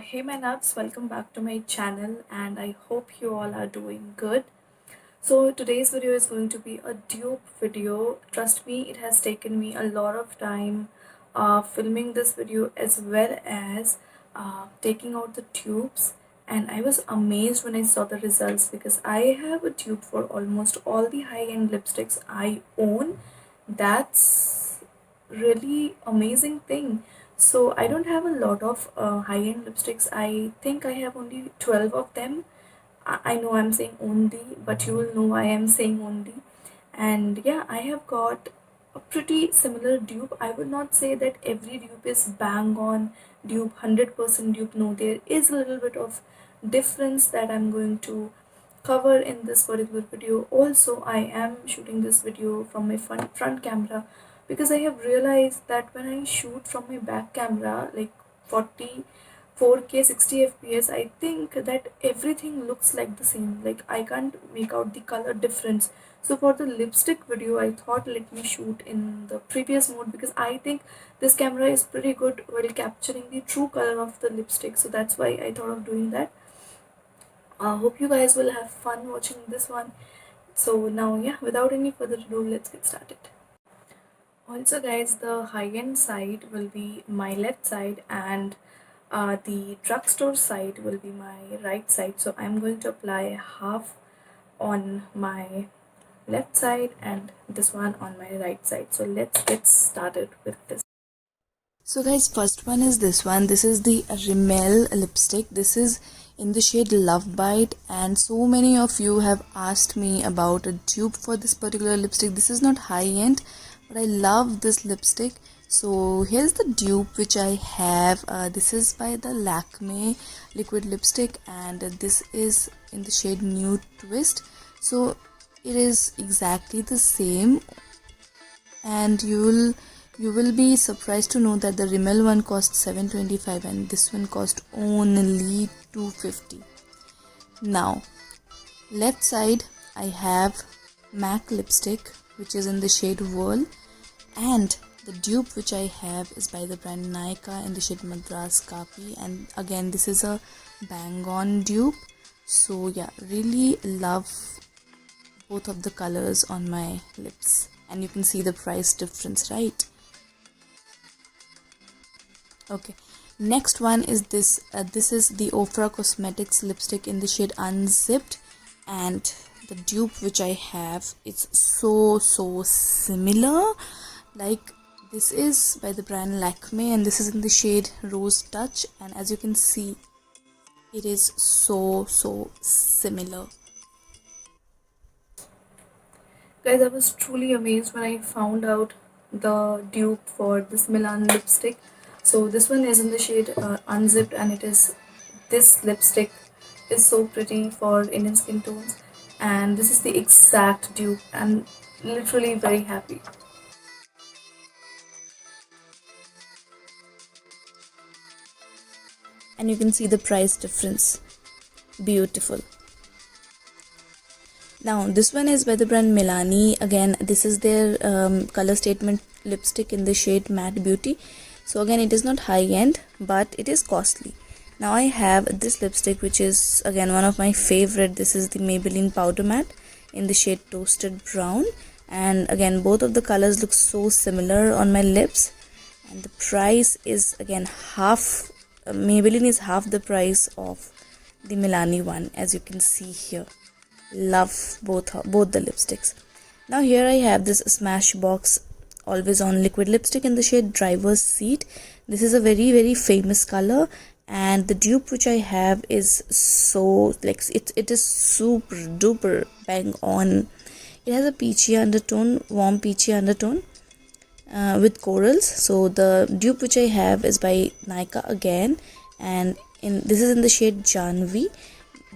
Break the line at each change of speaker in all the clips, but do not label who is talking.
Hey my loves, welcome back to my channel and I hope you all are doing good. So today's video is going to be a dupe video. Trust me, it has taken me a lot of time filming this video as well as taking out the tubes, and I was amazed when I saw the results because I have a tube for almost all the high-end lipsticks I own. That's really amazing thing. So I don't have a lot of high-end lipsticks. I think I have only 12 of them. I know I'm saying only, but you will know why I'm saying only. And yeah, I have got a pretty similar dupe. I would not say that every dupe is bang on dupe, 100% dupe. No, there is a little bit of difference that I'm going to cover in this particular video. Also, I am shooting this video from my front camera because I have realized that when I shoot from my back camera, like 40 4K 60 fps, I think that everything looks like the same. Like I can't make out the color difference. So for the lipstick video, I thought let me shoot in the previous mode because I think this camera is pretty good while capturing the true color of the lipstick. So that's why I thought of doing that. Hope you guys will have fun watching this one. So now, yeah, without any further ado, let's get started. Also, guys, the high-end side will be my left side, and the drugstore side will be my right side. So I'm going to apply half on my left side and this one on my right side. So let's get started with this.
So guys, first one is this one. This is the Rimmel lipstick. This is in the shade Love Bite, and so many of you have asked me about a dupe for this particular lipstick. This is not high end, but I love this lipstick. So here's the dupe which I have. This is by the Lakme liquid lipstick, and this is in the shade Nude Twist. So it is exactly the same, and you will be surprised to know that the Rimmel one cost 725 and this one cost only 250. Now, left side I have MAC lipstick which is in the shade Whirl, and the dupe which I have is by the brand Nykaa in the shade Madras Kapi, and again this is a bang on dupe. So yeah, really love both of the colors on my lips, and you can see the price difference, right? Okay, next one is this. This is the Ofra Cosmetics lipstick in the shade Unzipped, and the dupe which I have, it's so similar. Like, this is by the brand Lakme and this is in the shade Rose Touch, and as you can see, it is so similar.
Guys, I was truly amazed when I found out the dupe for this Milan lipstick. So this one is in the shade Unzipped, and it is this lipstick is so pretty for Indian skin tones, and this is the exact dupe. I'm literally very happy.
And you can see the price difference. Beautiful. Now this one is by the brand Milani. Again, this is their color statement lipstick in the shade Matte Beauty. So again, it is not high end, but it is costly. Now I have this lipstick which is again one of my favorite. This is the Maybelline Powder Matte in the shade Toasted Brown, and again both of the colors look so similar on my lips, and the price is again half. Maybelline is half the price of the Milani one, as you can see here. Love both the lipsticks. Now here I have this Smashbox Always On liquid lipstick in the shade Driver's Seat. This is a very famous color, and the dupe which I have is so like it is super duper bang on. It has a peachy undertone, warm peachy undertone with corals. So the dupe which I have is by Nykaa again, and this is in the shade Janvi.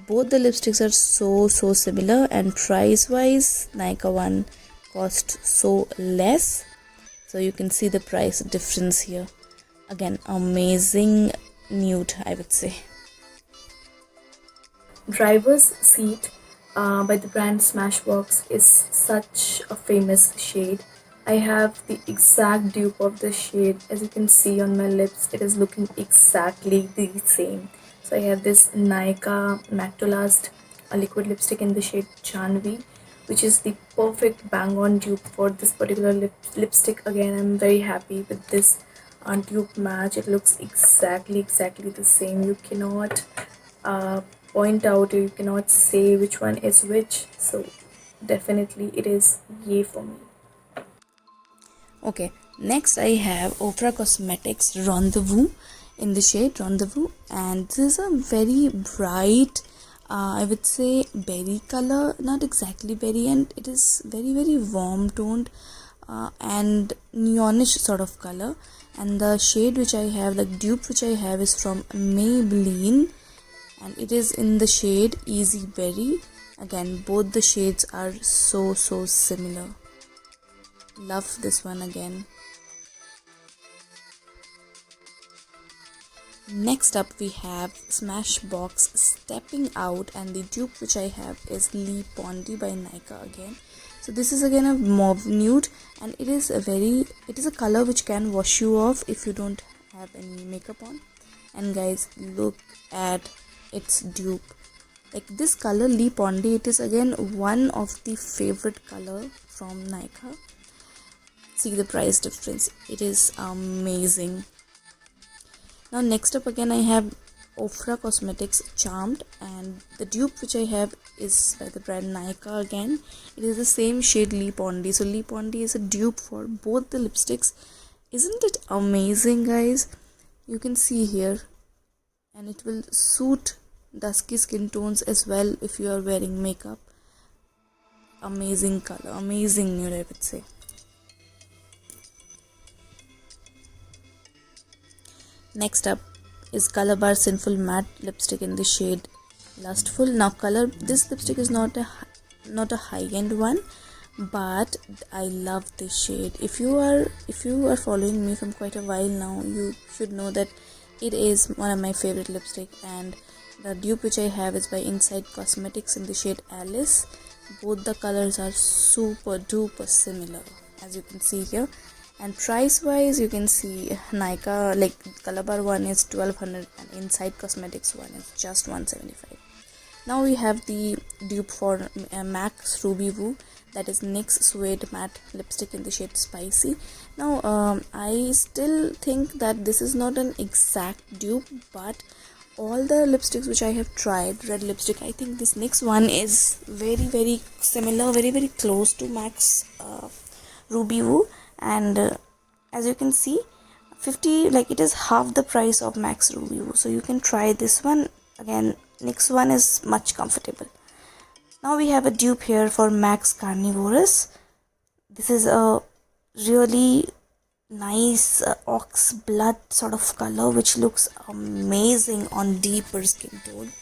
Both the lipsticks are so similar, and price wise Nykaa one cost so less, so you can see the price difference here. Again, amazing nude, I would say.
Driver's Seat by the brand Smashbox is such a famous shade. I have the exact dupe of the shade. As you can see on my lips, it is looking exactly the same. So I have this Nykaa Matte to Last a liquid lipstick in the shade Janvi, which is the perfect bang on dupe for this particular lipstick. Again, I'm very happy with this dupe match. It looks exactly the same. You cannot uh, point out, or you cannot say which one is which. So definitely it is yay for me.
Okay, next I have Ofra Cosmetics Rendezvous in the shade Rendezvous, and this is a very bright, I would say berry color, not exactly berry, and it is very warm toned and neonish sort of color. And the shade which I have, like dupe which I have, is from Maybelline, and it is in the shade Easy Berry. Again, both the shades are so similar. Love this one again. Next up we have Smashbox Stepping Out, and the dupe which I have is Lee Pondy by Nykaa again. So this is again a mauve nude, and it is a color which can wash you off if you don't have any makeup on. And guys, look at its dupe. Like this color Lee Pondy, it is again one of the favorite color from Nykaa. See the price difference, it is amazing. Now next up again I have Ofra Cosmetics Charmed, and the dupe which I have is by the brand Nykaa again. It is the same shade Lee Pondy. So Lee Pondy is a dupe for both the lipsticks. Isn't it amazing, guys? You can see here, and it will suit dusky skin tones as well if you are wearing makeup. Amazing color, amazing nude, I would say. Next up is Color Bar Sinful Matte lipstick in the shade Lustful. Now this lipstick is not a high-end one, but I love this shade. If you are following me from quite a while now, you should know that it is one of my favorite lipstick. And the dupe which I have is by Inside Cosmetics in the shade Alice. Both the colors are super duper similar, as you can see here. And price wise, you can see Nykaa, like Color Bar one is 1200 and Inside Cosmetics one is just 175. Now we have the dupe for MAC's Ruby Woo, that is NYX Suede Matte lipstick in the shade Spicy. Now I still think that this is not an exact dupe, but all the lipsticks which I have tried, red lipstick, I think this next one is very similar, very close to MAC's Ruby Woo. And as you can see, 50, like it is half the price of MAC's Ruby Woo, so you can try this one. Again, next one is much comfortable. Now we have a dupe here for MAC's Carnivorous. This is a really nice ox blood sort of color, which looks amazing on deeper skin tone.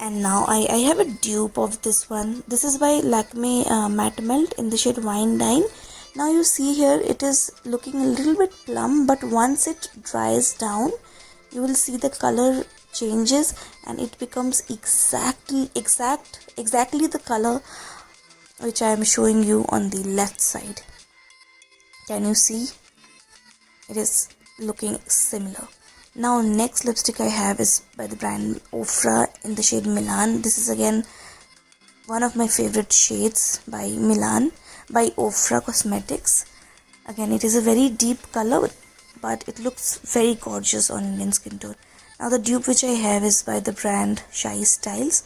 And now I have a dupe of this one. This is by Lakme Matte Melt in the shade Wine Dine. Now you see here, it is looking a little bit plum, but once it dries down, you will see the color changes and it becomes exactly the color which I am showing you on the left side. Can you see? It is looking similar. Now next lipstick I have is by the brand Ofra in the shade Milan. This is again one of my favorite shades by Milan, by Ofra Cosmetics. Again, it is a very deep color, but it looks very gorgeous on Indian skin tone. Now the dupe which I have is by the brand Shy Styles.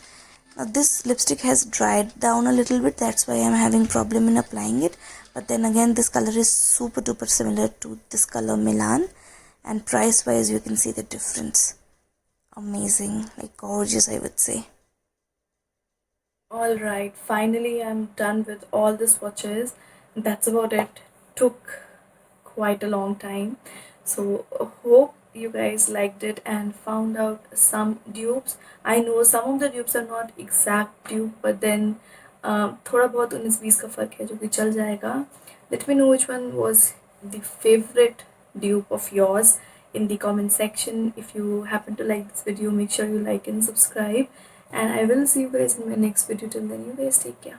Now this lipstick has dried down a little bit, that's why I'm having problem in applying it. But then again, this color is super duper similar to this color Milan, and price wise you can see the difference. Amazing, like gorgeous, I would say.
Alright, finally I'm done with all the swatches. That's about it. Took quite a long time. So hope you guys liked it and found out some dupes. I know some of the dupes are not exact dupe, but then थोड़ा बहुत 19-20 का फर्क है जो कि चल जाएगा. Let me know which one was the favorite dupe of yours in the comment section. If you happen to like this video, make sure you like and subscribe, and I will see you guys in my next video. Till then, you guys take care.